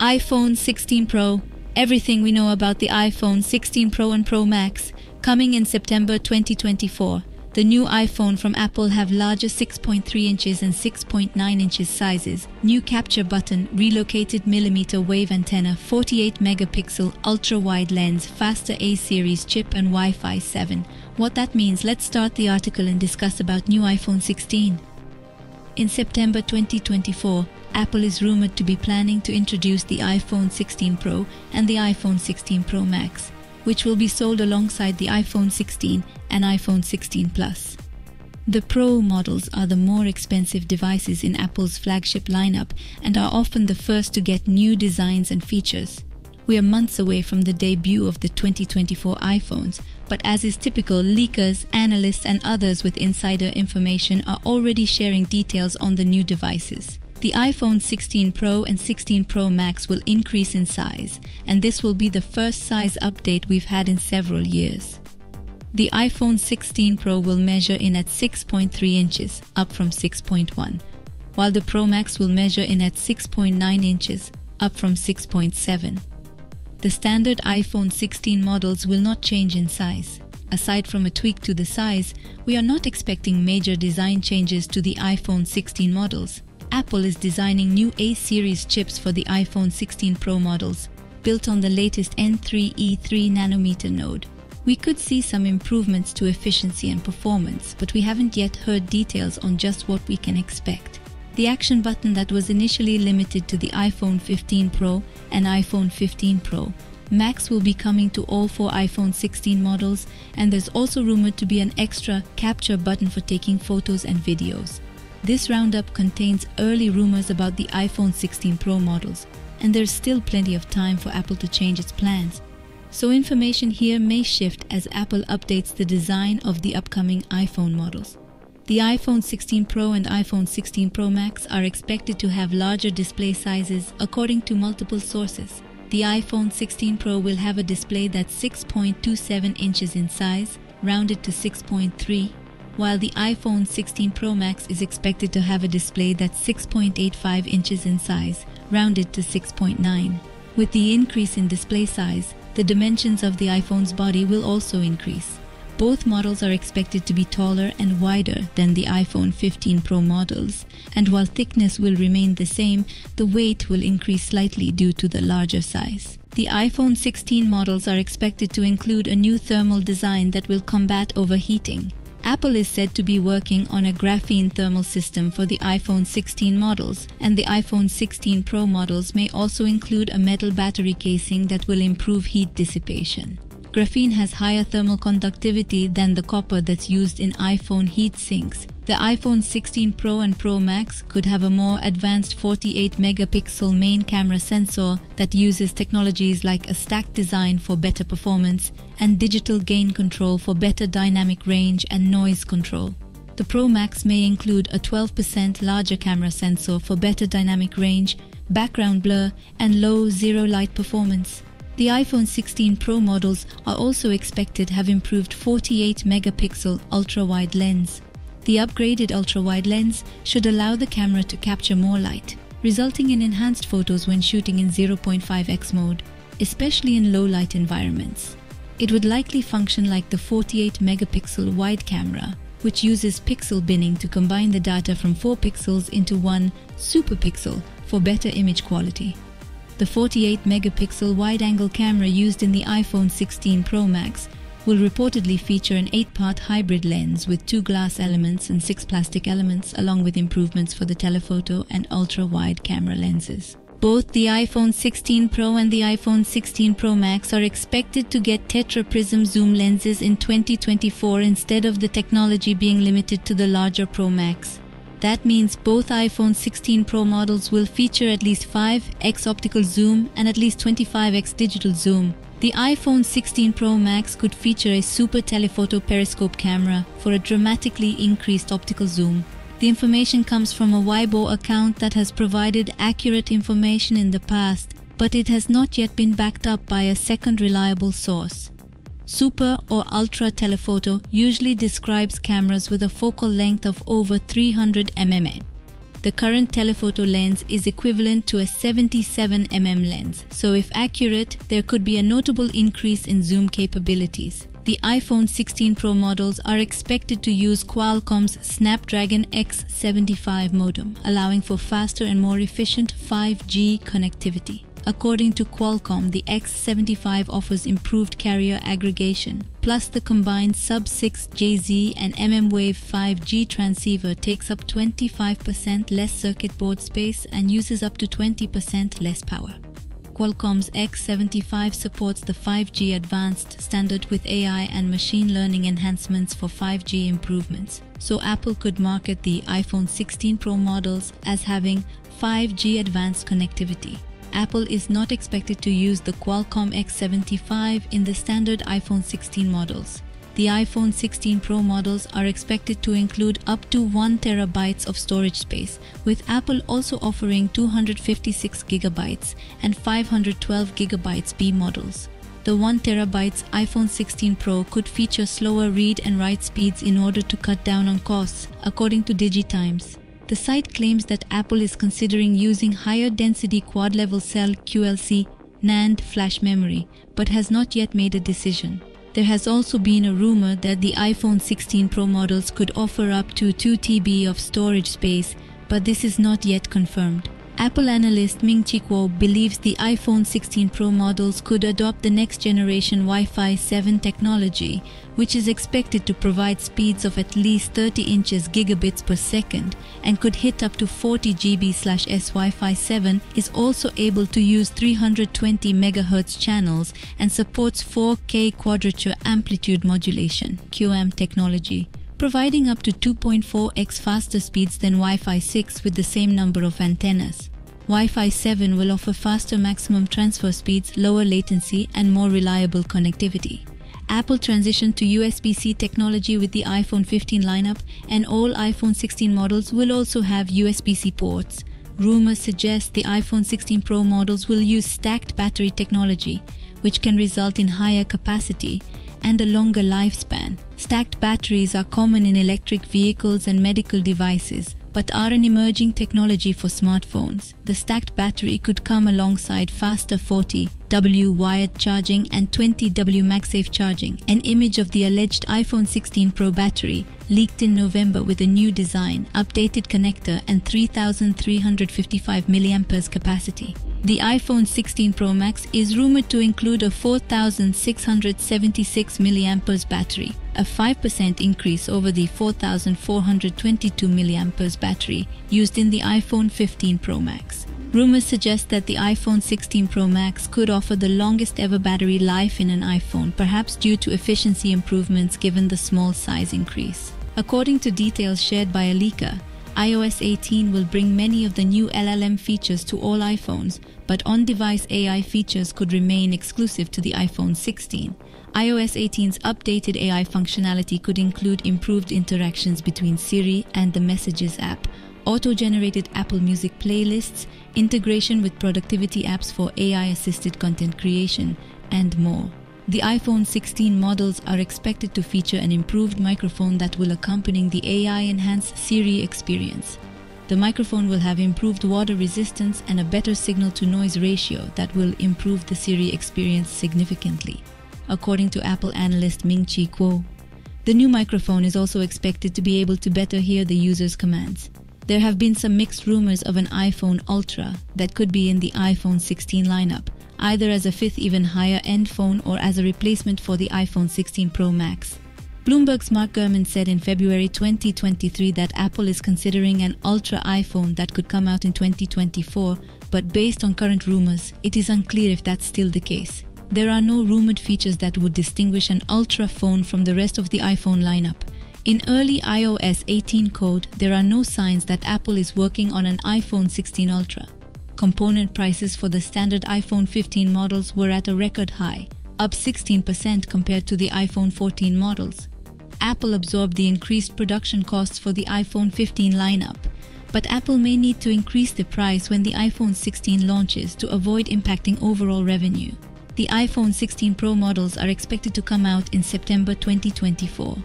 iPhone 16 Pro. Everything we know about the iPhone 16 Pro and Pro Max. Coming in September 2024. The new iPhone from Apple have larger 6.3 inches and 6.9 inches sizes, new capture button, relocated mmWave antenna, 48 megapixel ultra-wide lens, faster A-series chip and Wi-Fi 7. What that means, let's start the article and discuss about new iPhone 16. In September 2024, Apple is rumored to be planning to introduce the iPhone 16 Pro and the iPhone 16 Pro Max, which will be sold alongside the iPhone 16 and iPhone 16 Plus. The Pro models are the more expensive devices in Apple's flagship lineup and are often the first to get new designs and features. We are months away from the debut of the 2024 iPhones, but as is typical, leakers, analysts and others with insider information are already sharing details on the new devices. The iPhone 16 Pro and 16 Pro Max will increase in size, and this will be the first size update we've had in several years. The iPhone 16 Pro will measure in at 6.3 inches, up from 6.1, while the Pro Max will measure in at 6.9 inches, up from 6.7. The standard iPhone 16 models will not change in size. Aside from a tweak to the size, we are not expecting major design changes to the iPhone 16 models. Apple is designing new A-series chips for the iPhone 16 Pro models, built on the latest N3E3 nanometer node. We could see some improvements to efficiency and performance, but we haven't yet heard details on just what we can expect. The action button that was initially limited to the iPhone 15 Pro and iPhone 15 Pro Max will be coming to all 4 iPhone 16 models, and there's also rumored to be an extra capture button for taking photos and videos. This roundup contains early rumors about the iPhone 16 Pro models, and there's still plenty of time for Apple to change its plans. So information here may shift as Apple updates the design of the upcoming iPhone models. The iPhone 16 Pro and iPhone 16 Pro Max are expected to have larger display sizes according to multiple sources. The iPhone 16 Pro will have a display that's 6.27 inches in size, rounded to 6.3, while the iPhone 16 Pro Max is expected to have a display that's 6.85 inches in size, rounded to 6.9. With the increase in display size, the dimensions of the iPhone's body will also increase. Both models are expected to be taller and wider than the iPhone 15 Pro models, and while thickness will remain the same, the weight will increase slightly due to the larger size. The iPhone 16 models are expected to include a new thermal design that will combat overheating. Apple is said to be working on a graphene thermal system for the iPhone 16 models, and the iPhone 16 Pro models may also include a metal battery casing that will improve heat dissipation. Graphene has higher thermal conductivity than the copper that's used in iPhone heat sinks. The iPhone 16 Pro and Pro Max could have a more advanced 48 megapixel main camera sensor that uses technologies like a stacked design for better performance and digital gain control for better dynamic range and noise control. The Pro Max may include a 12% larger camera sensor for better dynamic range, background blur, and low zero light performance. The iPhone 16 Pro models are also expected to have improved 48 megapixel ultra-wide lens. The upgraded ultra-wide lens should allow the camera to capture more light, resulting in enhanced photos when shooting in 0.5x mode, especially in low-light environments. It would likely function like the 48 megapixel wide camera, which uses pixel binning to combine the data from 4 pixels into one super pixel for better image quality. The 48 megapixel wide-angle camera used in the iPhone 16 Pro Max will reportedly feature an 8-part hybrid lens with 2 glass elements and 6 plastic elements, along with improvements for the telephoto and ultra-wide camera lenses. Both the iPhone 16 Pro and the iPhone 16 Pro Max are expected to get tetraprism zoom lenses in 2024 instead of the technology being limited to the larger Pro Max. That means both iPhone 16 Pro models will feature at least 5x optical zoom and at least 25x digital zoom. The iPhone 16 Pro Max could feature a super telephoto periscope camera for a dramatically increased optical zoom. The information comes from a Weibo account that has provided accurate information in the past, but it has not yet been backed up by a second reliable source. Super or ultra telephoto usually describes cameras with a focal length of over 300 mm. The current telephoto lens is equivalent to a 77mm lens, so if accurate, there could be a notable increase in zoom capabilities. The iPhone 16 Pro models are expected to use Qualcomm's Snapdragon X75 modem, allowing for faster and more efficient 5G connectivity. According to Qualcomm, the X75 offers improved carrier aggregation, plus the combined sub-6 GHz and mmWave 5G transceiver takes up 25% less circuit board space and uses up to 20% less power. Qualcomm's X75 supports the 5G Advanced standard with AI and machine learning enhancements for 5G improvements, so Apple could market the iPhone 16 Pro models as having 5G Advanced connectivity. Apple is not expected to use the Qualcomm X75 in the standard iPhone 16 models. The iPhone 16 Pro models are expected to include up to 1 TB of storage space, with Apple also offering 256 GB and 512 GB B models. The 1 TB iPhone 16 Pro could feature slower read and write speeds in order to cut down on costs, according to DigiTimes. The site claims that Apple is considering using higher density quad-level cell QLC NAND flash memory, but has not yet made a decision. There has also been a rumor that the iPhone 16 Pro models could offer up to 2 TB of storage space, but this is not yet confirmed. Apple analyst Ming-Chi Kuo believes the iPhone 16 Pro models could adopt the next generation Wi-Fi 7 technology, which is expected to provide speeds of at least 30 inches gigabits per second and could hit up to 40 GB/s. Wi-Fi 7 is also able to use 320 MHz channels and supports 4K quadrature amplitude modulation (QAM) technology, providing up to 2.4x faster speeds than Wi-Fi 6 with the same number of antennas. Wi-Fi 7 will offer faster maximum transfer speeds, lower latency, and more reliable connectivity. Apple transitioned to USB-C technology with the iPhone 15 lineup, and all iPhone 16 models will also have USB-C ports. Rumors suggest the iPhone 16 Pro models will use stacked battery technology, which can result in higher capacity and a longer lifespan. Stacked batteries are common in electric vehicles and medical devices, but are an emerging technology for smartphones. The stacked battery could come alongside faster 40W wired charging and 20W MagSafe charging. An image of the alleged iPhone 16 Pro battery leaked in November with a new design, updated connector, and 3,355 mAh capacity. The iPhone 16 Pro Max is rumored to include a 4,676 mAh battery, a 5% increase over the 4,422 mAh battery used in the iPhone 15 Pro Max. Rumors suggest that the iPhone 16 Pro Max could offer the longest ever battery life in an iPhone, perhaps due to efficiency improvements given the small size increase. According to details shared by a leaker, iOS 18 will bring many of the new LLM features to all iPhones, but on-device AI features could remain exclusive to the iPhone 16. iOS 18's updated AI functionality could include improved interactions between Siri and the Messages app, auto-generated Apple Music playlists, integration with productivity apps for AI-assisted content creation, and more. The iPhone 16 models are expected to feature an improved microphone that will accompany the AI-enhanced Siri experience. The microphone will have improved water resistance and a better signal-to-noise ratio that will improve the Siri experience significantly, according to Apple analyst Ming-Chi Kuo. The new microphone is also expected to be able to better hear the user's commands. There have been some mixed rumors of an iPhone Ultra that could be in the iPhone 16 lineup, either as a fifth even higher end phone or as a replacement for the iPhone 16 Pro Max. Bloomberg's Mark Gurman said in February 2023 that Apple is considering an Ultra iPhone that could come out in 2024, but based on current rumors, it is unclear if that's still the case. There are no rumored features that would distinguish an Ultra phone from the rest of the iPhone lineup. In early iOS 18 code, there are no signs that Apple is working on an iPhone 16 Ultra. Component prices for the standard iPhone 15 models were at a record high, up 16% compared to the iPhone 14 models. Apple absorbed the increased production costs for the iPhone 15 lineup, but Apple may need to increase the price when the iPhone 16 launches to avoid impacting overall revenue. The iPhone 16 Pro models are expected to come out in September 2024.